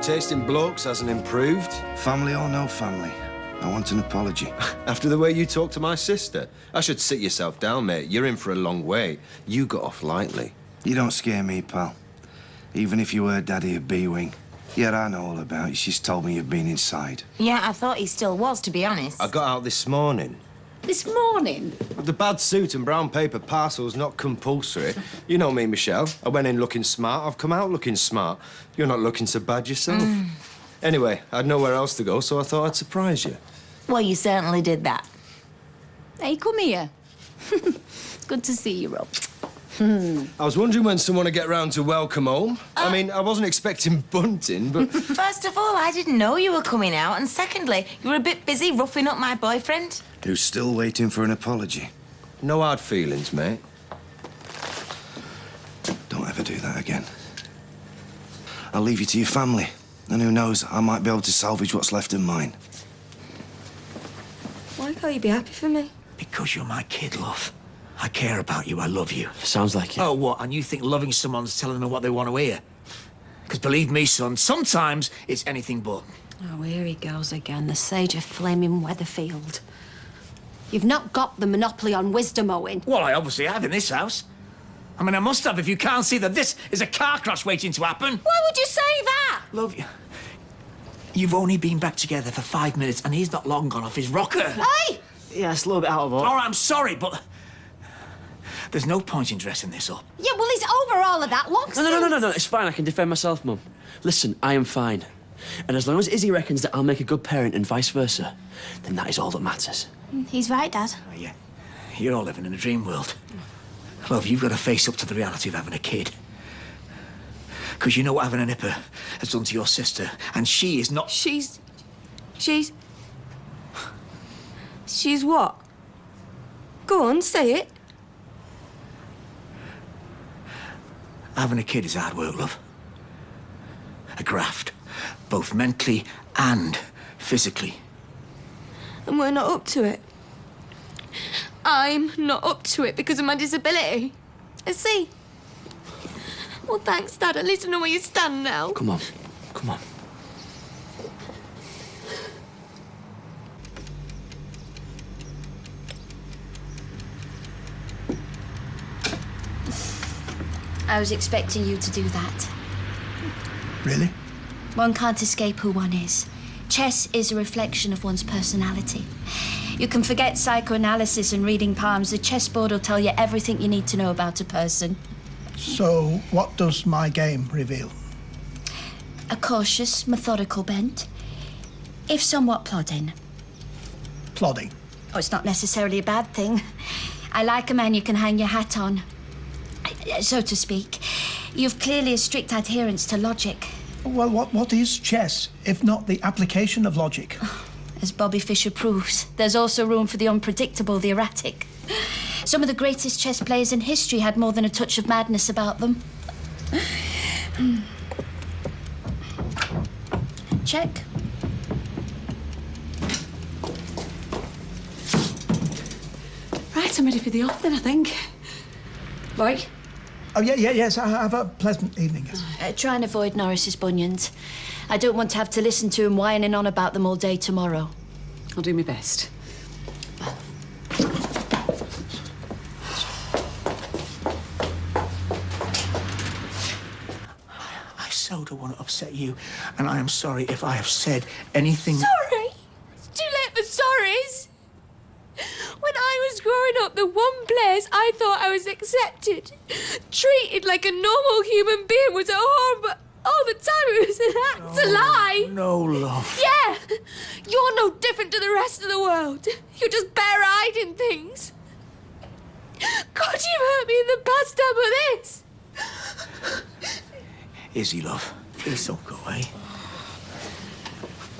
taste in blokes hasn't improved. Family or no family, I want an apology. After the way you talked to my sister, I should sit yourself down, mate. You're in for a long way. You got off lightly. You don't scare me, pal. Even if you were daddy of B-Wing. Yeah, I know all about you. She's told me you've been inside. Yeah, I thought he still was, to be honest. I got out this morning. This morning? The bad suit and brown paper parcel's not compulsory. You know me, Michelle. I went in looking smart. I've come out looking smart. You're not looking so bad yourself. Anyway, I had nowhere else to go, so I thought I'd surprise you. Well, you certainly did that. Hey, come here. Good to see you, Rob. I was wondering when someone would get round to welcome home. I mean, I wasn't expecting bunting, but... First of all, I didn't know you were coming out, and secondly, you were a bit busy roughing up my boyfriend. Who's still waiting for an apology. No hard feelings, mate. Don't ever do that again. I'll leave you to your family. And who knows, I might be able to salvage what's left of mine. Why can't you be happy for me? Because you're my kid, love. I care about you, I love you. Sounds like it. Oh, what? And you think loving someone's telling them what they want to hear? Because believe me, son, sometimes it's anything but. Oh, here he goes again, the sage of flaming Weatherfield. You've not got the monopoly on wisdom, Owen. Well, I obviously have in this house. I mean, I must have if you can't see that this is a car crash waiting to happen. Why would you say that? Love you. You've only been back together for 5 minutes and he's not long gone off his rocker. Hey! Yeah, it's a little bit out of order. All right, I'm sorry, but there's no point in dressing this up. Yeah, well, he's over all of that long No, it's fine. I can defend myself, Mum. Listen, I am fine. And as long as Izzy reckons that I'll make a good parent and vice versa, then that is all that matters. He's right, Dad. Oh, yeah. You're all living in a dream world. Love, you've got to face up to the reality of having a kid. Because you know what having a nipper has done to your sister, and she is not... She's what? Go on, say it. Having a kid is hard work, love. A graft, both mentally and physically. And we're not up to it. I'm not up to it because of my disability. I see. Well, thanks, Dad. At least I know where you stand now. Come on. Come on. I was expecting you to do that. Really? One can't escape who one is. Chess is a reflection of one's personality. You can forget psychoanalysis and reading palms. The chessboard will tell you everything you need to know about a person. So, what does my game reveal? A cautious, methodical bent, if somewhat plodding. Plodding? Oh, it's not necessarily a bad thing. I like a man you can hang your hat on, so to speak. You've clearly a strict adherence to logic. Well, what is chess, if not the application of logic? As Bobby Fischer proves, there's also room for the unpredictable, the erratic. Some of the greatest chess players in history had more than a touch of madness about them. Check. Right, I'm ready for the off then, I think. Right? Oh, yes, have a pleasant evening. Try and avoid Norris's bunions. I don't want to have to listen to him whining on about them all day tomorrow. I'll do my best. I so don't want to upset you, and I am sorry if I have said anything... Sorry? It's too late for sorries. When I was growing up, the one place I thought I was accepted, treated like a normal human being, was at home, but all the time it was an act, a lie. No, love. Yeah, you're no different to the rest of the world. You're just bare-eyed in things. God, you've hurt me in the past time with this. Izzy, love, please don't go away.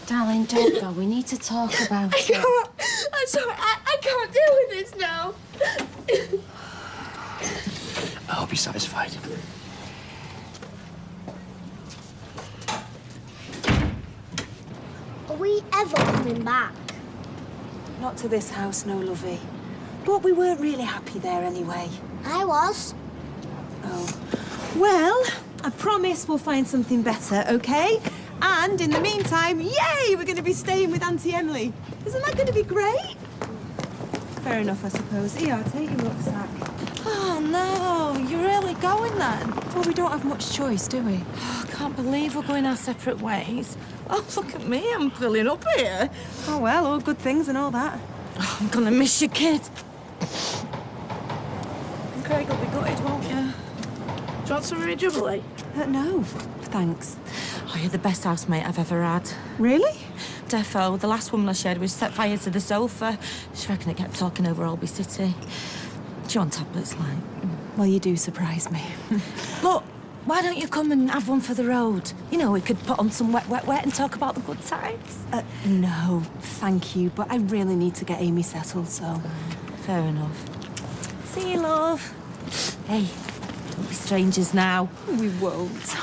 Darling, don't go. We need to talk about I it. can't. I'm sorry. I can't deal with this now. I hope you're satisfied. Are we ever coming back? Not to this house, no, lovey. But we weren't really happy there anyway. I was. Oh. Well, I promise we'll find something better, OK? And And in the meantime, yay, we're going to be staying with Auntie Emily. Isn't that going to be great? Fair enough, I suppose. Here, take your rucksack. Oh, no. You're really going then? Well, we don't have much choice, do we? Oh, I can't believe we're going our separate ways. Oh, look at me. I'm filling up here. Oh, well, all good things and all that. Oh, I'm gonna miss you, kid. And Craig will be gutted, won't you? Do you want some rejubilate? No, thanks. Oh, you're the best housemate I've ever had. Really? Defo, the last woman I shared with set fire to the sofa. She reckoned it kept talking over Alby City. Do you want tablets, like? Well, you do surprise me. Look, why don't you come and have one for the road? You know, we could put on some wet and talk about the good times. No, thank you, but I really need to get Amy settled, so... Fair enough. See you, love. Hey, don't be strangers now. We won't.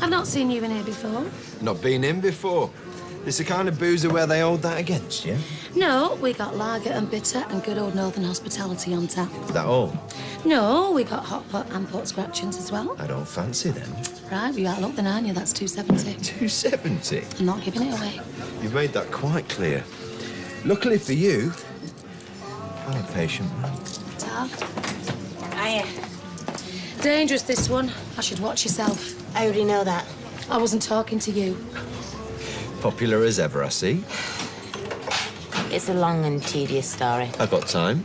I've not seen you in here before. Not been in before. It's the kind of boozer where they hold that against you. No, we got lager and bitter and good old northern hospitality on tap. Is that all? No, we got hot pot and pork scratchings as well. I don't fancy them. Right, you out of luck then, aren't you? That's $2.70. $2.70? I'm not giving it away. You've made that quite clear. Luckily for you, I'm a patient man. Ta. Hiya. Dangerous, this one. I should watch yourself. I already know that. I wasn't talking to you. Popular as ever, I see. It's a long and tedious story. I've got time.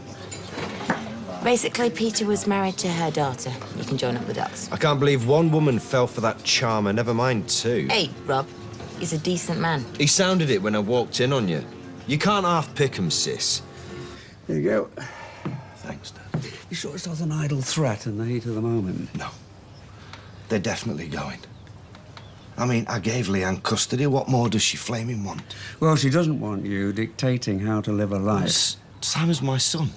Basically, Peter was married to her daughter. You can join up the dots. I can't believe one woman fell for that charmer, never mind two. Hey, Rob. He's a decent man. He sounded it when I walked in on you. You can't half-pick 'em, sis. Here you go. Thanks, Dad. You sure it's not an idle threat in the heat of the moment? No. They're definitely going. I mean, I gave Leanne custody. What more does she flaming want? Well, she doesn't want you dictating how to live a life. Simon's my son.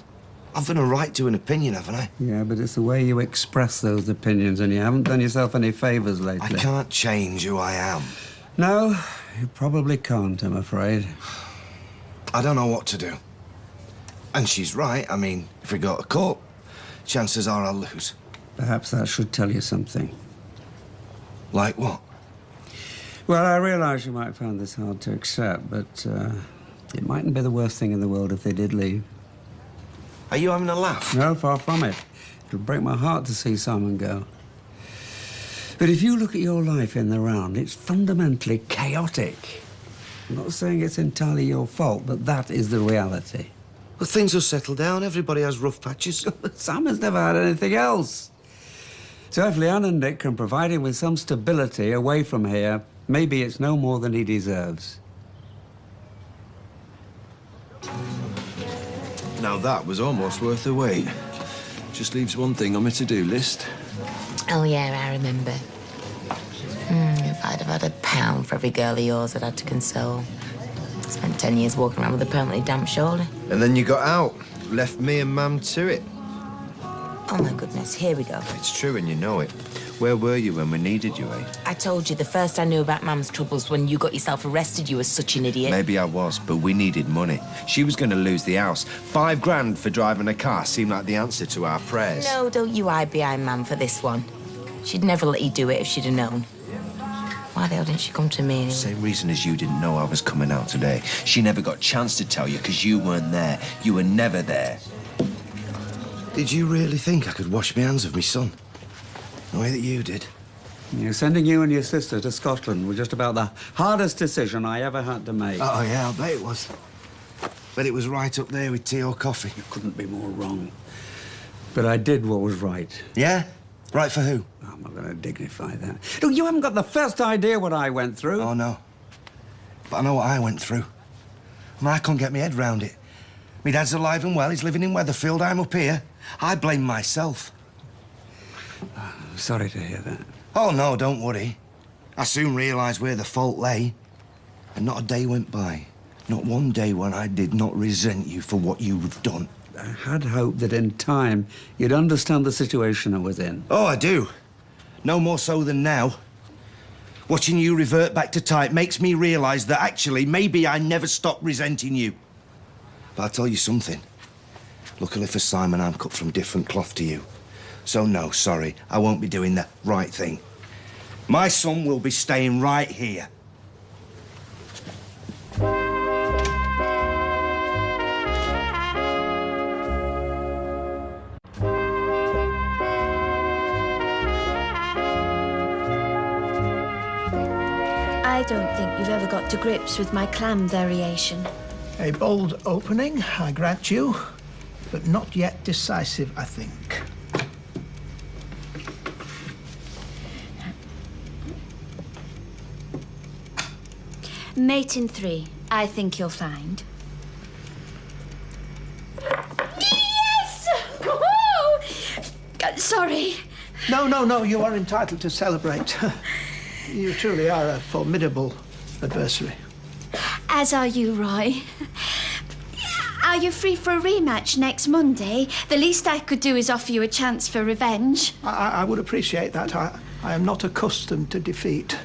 I've done a right to an opinion, haven't I? Yeah, but it's the way you express those opinions, and you haven't done yourself any favours lately. I can't change who I am. No, you probably can't, I'm afraid. I don't know what to do. And she's right. I mean, if we go to court, chances are I'll lose. Perhaps that should tell you something. Like what? Well, I realise you might find this hard to accept, but it mightn't be the worst thing in the world if they did leave. Are you having a laugh? No, far from it. It'll break my heart to see Simon go. But if you look at your life in the round, it's fundamentally chaotic. I'm not saying it's entirely your fault, but that is the reality. Well, things will settle down. Everybody has rough patches. Simon's never had anything else. So if Leanne and Nick can provide him with some stability away from here, maybe it's no more than he deserves. Now that was almost worth the wait. Just leaves one thing on my to-do list. Oh, yeah, I remember. If I'd have had £1 for every girl of yours I'd had to console. Spent 10 years walking around with a permanently damp shoulder. And then you got out, left me and Mam to it. Oh, my goodness, here we go. It's true and you know it. Where were you when we needed you, eh? I told you the first I knew about Mam's troubles when you got yourself arrested. You were such an idiot. Maybe I was, but we needed money. She was going to lose the house. $5 grand for driving a car seemed like the answer to our prayers. No, don't you hide behind Mam for this one. She'd never let you do it if she'd have known. Why the hell didn't she come to me anyway? Same reason as you didn't know I was coming out today. She never got a chance to tell you because you weren't there. You were never there. Did you really think I could wash my hands of my son? The way that you did? You're sending you and your sister to Scotland was just about the hardest decision I ever had to make. Oh, yeah, I bet it was. Bet it was right up there with tea or coffee. You couldn't be more wrong. But I did what was right. Yeah? Right for who? I'm not going to dignify that. Look, you haven't got the first idea what I went through. Oh, no. But I know what I went through. And I can't get my head round it. My dad's alive and well. He's living in Weatherfield. I'm up here. I blame myself. Sorry to hear that. Oh, no, don't worry. I soon realised where the fault lay. And not a day went by. Not one day when I did not resent you for what you've done. I had hoped that in time you'd understand the situation I was in. Oh, I do. No more so than now. Watching you revert back to type makes me realise that actually maybe I never stopped resenting you. But I'll tell you something. Luckily for Simon, I'm cut from different cloth to you. So no, sorry, I won't be doing the right thing. My son will be staying right here. I don't think you've ever got to grips with my clam variation. A bold opening, I grant you, but not yet decisive, I think. Mate in 3, I think you'll find. Yes! Woo! Sorry. No, you are entitled to celebrate. You truly are a formidable adversary. As are you, Roy. Are you free for a rematch next Monday? The least I could do is offer you a chance for revenge. I would appreciate that. I am not accustomed to defeat.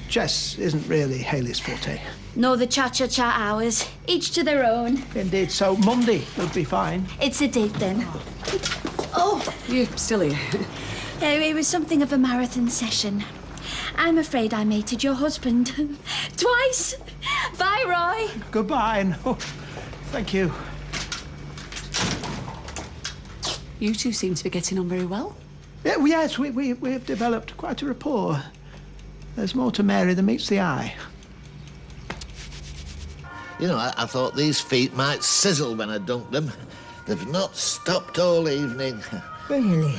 Chess isn't really Haley's forte. Nor the cha-cha-cha hours. Each to their own. Indeed, so Monday would be fine. It's a date, then. Oh! You still here? It was something of a marathon session. I'm afraid I mated your husband. Twice! Bye, Roy. Goodbye, and thank you. You two seem to be getting on very well. Yeah, yes, we have developed quite a rapport. There's more to Mary than meets the eye. You know, I thought these feet might sizzle when I dunked them. They've not stopped all evening. Really?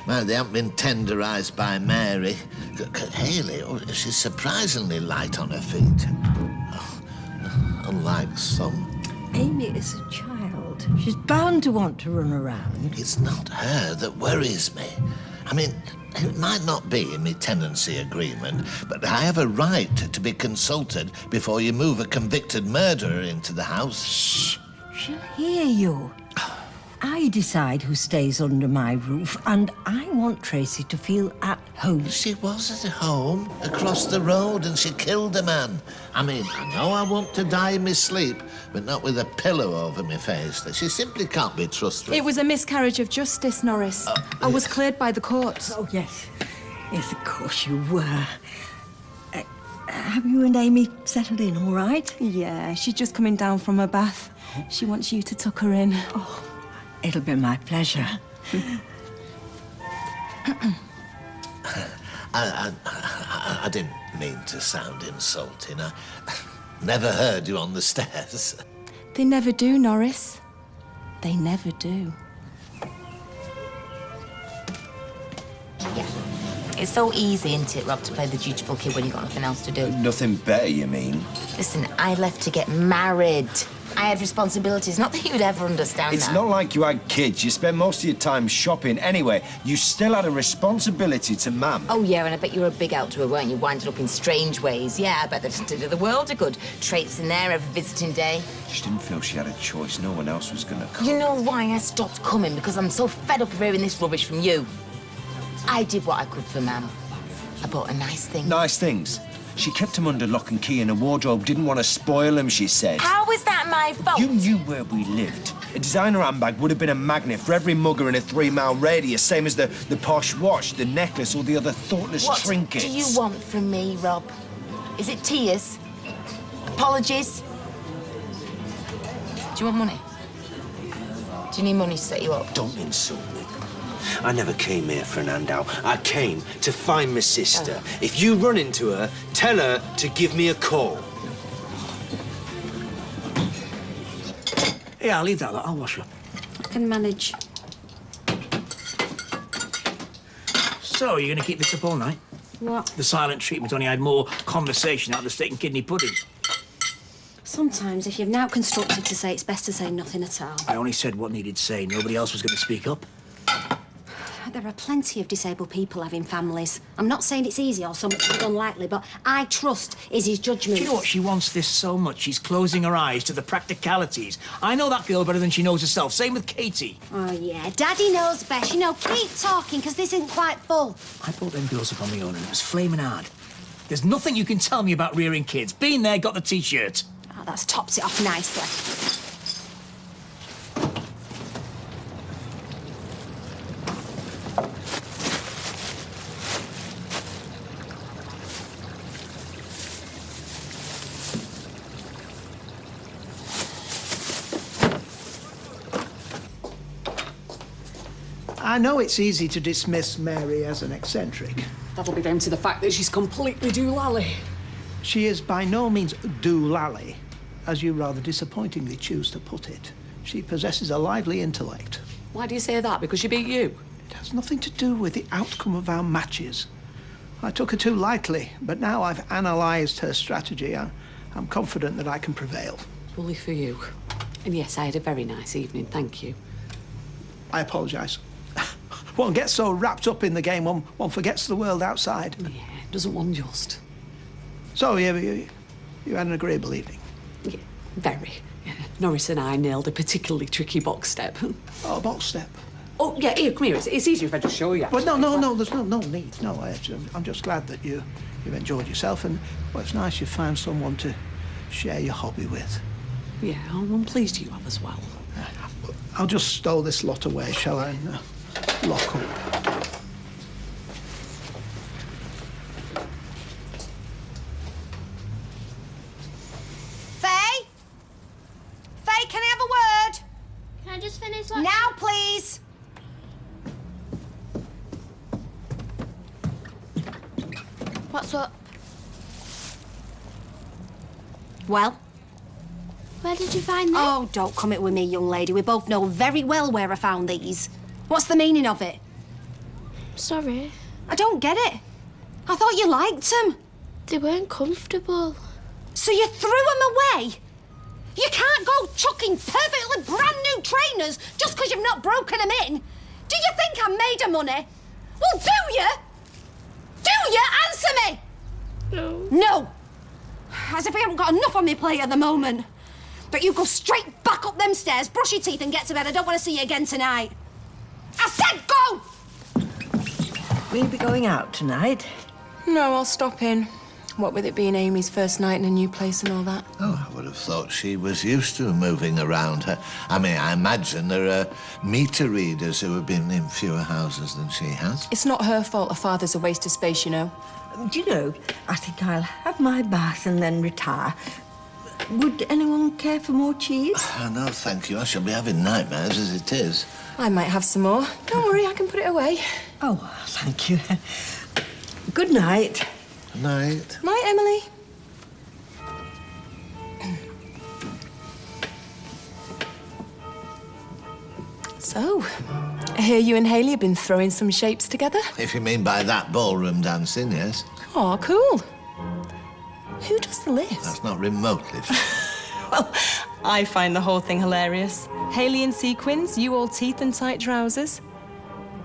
Well, they haven't been tenderised by Mary. Haley, she's surprisingly light on her feet. Unlike some. Amy is a child. She's bound to want to run around. It's not her that worries me. I mean, it might not be in my tenancy agreement, but I have a right to be consulted before you move a convicted murderer into the house. Shh. She'll hear you. I decide who stays under my roof, and I want Tracy to feel at home. She was at home, across the road, and she killed a man. I mean, I know I want to die in my sleep, but not with a pillow over my face. She simply can't be trusted. It was a miscarriage of justice, Norris. I was cleared by the courts. Oh, yes. Yes, of course you were. Have you and Amy settled in all right? Yeah, she's just coming down from her bath. She wants you to tuck her in. Oh. It'll be my pleasure. I didn't mean to sound insulting. I never heard you on the stairs. They never do, Norris. They never do. Yeah. It's so easy, isn't it, Rob, to play the dutiful kid when you've got nothing else to do? Nothing better, you mean? Listen, I left to get married. I had responsibilities. Not that you'd ever understand It's that. not like you had kids. You spent most of your time shopping. Anyway, you still had a responsibility to Mam. Oh, yeah, and I bet you were a big help to her, weren't you? Winding up in strange ways. Yeah, I bet that did her the world a good. Traipsing there every visiting day. She didn't feel she had a choice. No one else was going to come. You know why I stopped coming? Because I'm so fed up of hearing this rubbish from you. I did what I could for Mam. I bought her nice things. Nice things? She kept them under lock and key in a wardrobe, didn't want to spoil them, she said. How was that my fault? You knew where we lived. A designer handbag would have been a magnet for every mugger in a 3-mile radius, same as the posh watch, the necklace, or the other thoughtless trinkets. What do you want from me, Rob? Is it tears? Apologies? Do you want money? Do you need money to set you up? Don't insult me. I never came here for an handout. I came to find my sister. If you run into her, tell her to give me a call. Yeah, I'll leave that. I'll wash up. I can manage. So, are you going to keep this up all night? What? The silent treatment only had more conversation out of the steak and kidney pudding. Sometimes, if you've now constructed to say, it's best to say nothing at all. I only said what needed saying. Nobody else was going to speak up. There are plenty of disabled people having families. I'm not saying it's easy or so much unlikely, but I trust Izzy's judgment. Do you know what? She wants this so much, she's closing her eyes to the practicalities. I know that girl better than she knows herself. Same with Katie. Oh, yeah. Daddy knows best. You know, keep talking, because this isn't quite full. I brought them girls up on my own, and it was flaming hard. There's nothing you can tell me about rearing kids. Been there, got the T-shirt. Oh, that's tops it off nicely. I know it's easy to dismiss Mary as an eccentric. That'll be down to the fact that she's completely doolally. She is by no means doolally, as you rather disappointingly choose to put it. She possesses a lively intellect. Why do you say that? Because she beat you? It has nothing to do with the outcome of our matches. I took her too lightly, but now I've analysed her strategy. I'm confident that I can prevail. Bully for you. And yes, I had a very nice evening, thank you. I apologise. One gets so wrapped up in the game, one forgets the world outside. Yeah, doesn't one just? So, you had an agreeable evening? Yeah, very. Yeah. Norris and I nailed a particularly tricky box step. Oh, box step? Oh, yeah, here, come here. It's easier if I just show you. But no, there's no need. No, I'm just glad that you've enjoyed yourself, and well, it's nice you found someone to share your hobby with. Yeah, I'm pleased you have as well. I'll just stow this lot away, shall I, and lock up. Faye? Faye, can I have a word? Can I just finish Now, please. What's up? Well? Where did you find them? Oh, don't come it with me, young lady. We both know very well where I found these. What's the meaning of it? Sorry. I don't get it. I thought you liked them. They weren't comfortable. So you threw them away? You can't go chucking perfectly brand new trainers just because you've not broken them in. Do you think I'm made of money? Well, do you? Do you? Answer me! No. No. As if I haven't got enough on my plate at the moment. But you go straight back up them stairs, brush your teeth and get to bed. I don't want to see you again tonight. I said go! Will you be going out tonight? No, I'll stop in. What with it being Amy's first night in a new place and all that. Oh, I would have thought she was used to moving around her. I mean, I imagine there are meter readers who have been in fewer houses than she has. It's not her fault her father's a waste of space, you know. Do you know, I think I'll have my bath and then retire. Would anyone care for more cheese? Oh, no, thank you. I shall be having nightmares as it is. I might have some more. Don't worry, I can put it away. Oh, thank you. Good night. Good night. Night, Emily. So, I hear you and Hayley have been throwing some shapes together. If you mean by that ballroom dancing, yes. Oh, cool. Who does the lifts? That's not remotely fair. Well, I find the whole thing hilarious. Hayley in sequins, you all teeth and tight trousers.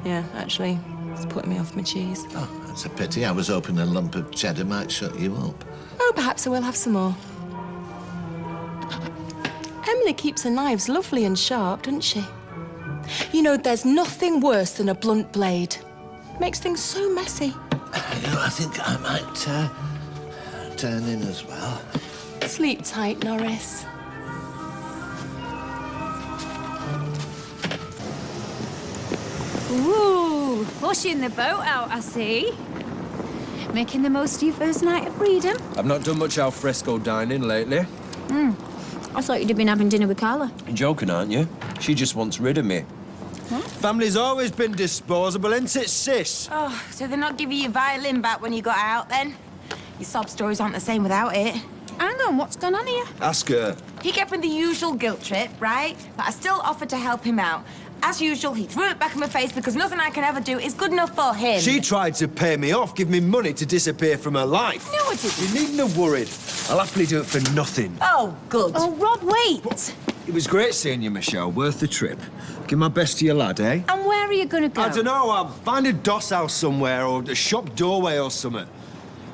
Yeah, actually, it's putting me off my cheese. Oh, that's a pity. I was hoping a lump of cheddar might shut you up. Oh, perhaps I will have some more. Emily keeps her knives lovely and sharp, doesn't she? You know, there's nothing worse than a blunt blade. Makes things so messy. You know, I think I might turn in as well. Sleep tight, Norris. Ooh, pushing the boat out, I see. Making the most of your first night of freedom. I've not done much alfresco dining lately. I thought you'd have been having dinner with Carla. You're joking, aren't you? She just wants rid of me. What? Family's always been disposable, ain't it, sis? Oh, so they're not giving you your violin back when you got out, then? Your sob stories aren't the same without it. Hang on, what's going on here? Ask her. He kept me the usual guilt trip, right? But I still offered to help him out. As usual, he threw it back in my face because nothing I can ever do is good enough for him. She tried to pay me off, give me money to disappear from her life. No, I didn't. You needn't have worried. I'll happily do it for nothing. Oh, good. Oh, Rob, wait. It was great seeing you, Michelle. Worth the trip. Give my best to your lad, eh? And where are you going to go? I don't know. I'll find a doss house somewhere or a shop doorway or something.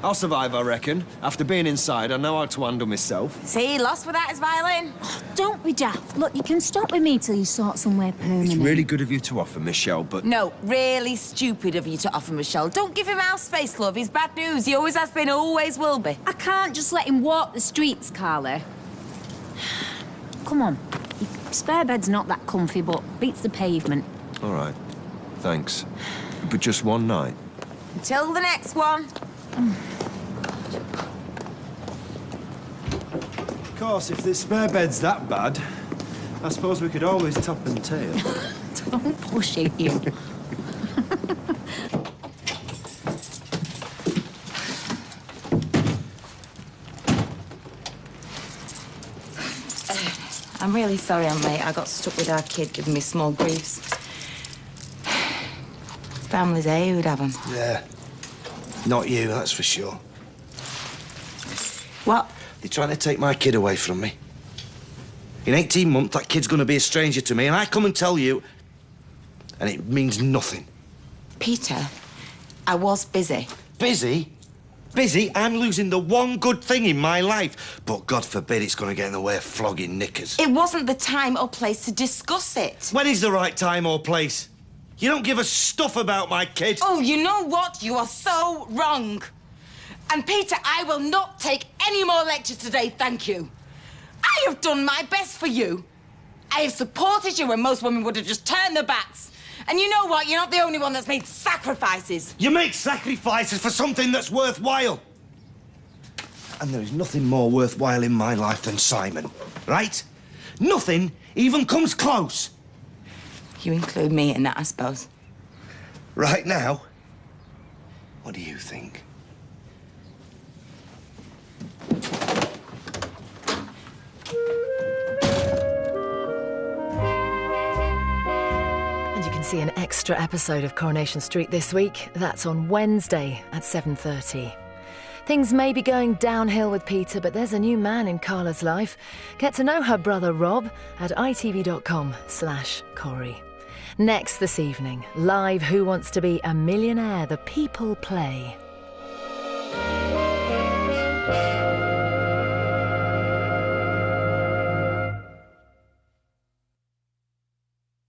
I'll survive, I reckon. After being inside, I know how to handle myself. See, lost without his violin. Oh, don't be daft. Look, you can stop with me till you sort somewhere permanent. It's really good of you to offer, Michelle, but... No, really stupid of you to offer Michelle. Don't give him house space, love. He's bad news. He always has been, always will be. I can't just let him walk the streets, Carla. Come on. Your spare bed's not that comfy, but beats the pavement. All right. Thanks. But just one night. Until the next one. Of course, if the spare bed's that bad, I suppose we could always top and tail. Don't push it, you. I'm really sorry I'm late. I got stuck with our kid giving me small griefs. Families, eh? Who'd have them? Yeah. Not you, that's for sure. What? They're trying to take my kid away from me. In 18 months, that kid's going to be a stranger to me, and I come and tell you, and it means nothing. Peter, I was busy. Busy? Busy? I'm losing the one good thing in my life. But God forbid it's going to get in the way of flogging knickers. It wasn't the time or place to discuss it. When is the right time or place? You don't give a stuff about my kid. Oh, you know what? You are so wrong. And Peter, I will not take any more lectures today, thank you. I have done my best for you. I have supported you when most women would have just turned their backs. And you know what? You're not the only one that's made sacrifices. You make sacrifices for something that's worthwhile. And there is nothing more worthwhile in my life than Simon, right? Nothing even comes close. You include me in that, I suppose. Right now? What do you think? And you can see an extra episode of Coronation Street this week. That's on Wednesday at 7:30. Things may be going downhill with Peter, but there's a new man in Carla's life. Get to know her brother Rob at itv.com/Corrie. Next this evening, live Who Wants to Be a Millionaire? The People Play.